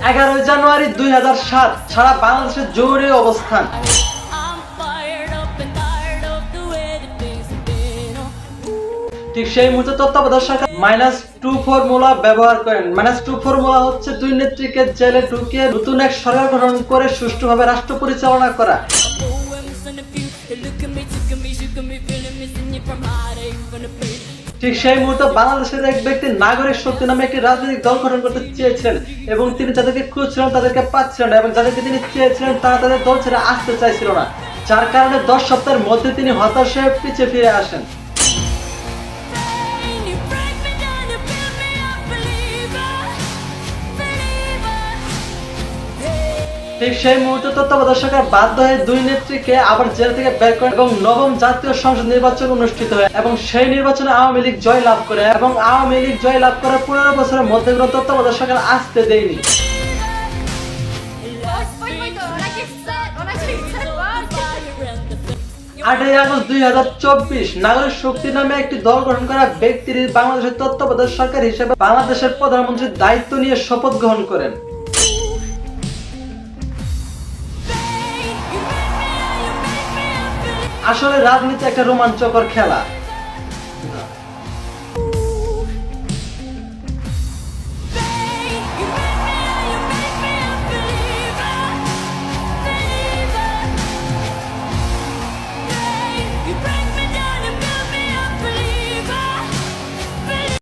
11 জানুয়ারি 2007 সারা বাংলাদেশের জরুরি অবস্থান। ঠিক সেই মুহূর্তে তত্ত্বাবধায়ক সরকার -2 ফর্মুলা ব্যবহার করেন। -2 ফর্মুলা হচ্ছে দুই নেত্রীকে জেলে ঢুকিয়ে নতুন এক সরকার গঠন করে সুষ্ঠুভাবে রাষ্ট্র পরিচালনা করা। ঠিক সেই মুহূর্তে বাংলাদেশের এক ব্যক্তি নাগরিক শক্তি নামে একটি রাজনৈতিক দল গঠন করতে চেয়েছিলেন এবং তিনি যাদেরকে খুঁজছিলেন তাদেরকে পাচ্ছিলেন না, এবং যাদেরকে তিনি চেয়েছিলেন তারা তাদের দল ছেড়ে আসতে চাইছিল না, যার কারণে 10 সপ্তাহের মধ্যে তিনি হতাশ হয়ে পিছিয়ে ফিরে আসেন। ঠিক সেই মুহূর্তে তত্ত্বাবধায়ক সরকার বাধ্য হয়ে দুই নেত্রীকে আবার জেল থেকে বের করেন এবং নবম জাতীয় সংসদ নির্বাচন অনুষ্ঠিত হয় এবং সেই নির্বাচনে আওয়ামী লীগ জয় লাভ করে এবং আওয়ামী লীগ জয় লাভ করার 15 বছরের মধ্যে কোনো তত্ত্বাবধায়ক সরকার আসতে দেয়নি। 8ই আগস্ট 2024 নাগরিক শক্তি নামে একটি দল গঠন করা ব্যক্তি বাংলাদেশের তত্ত্বাবধায়ক সরকার হিসেবে বাংলাদেশের প্রধানমন্ত্রীর দায়িত্ব নিয়ে শপথ গ্রহণ করেন। আসলে রাজনীতি একটা রোমাঞ্চকর খেলা।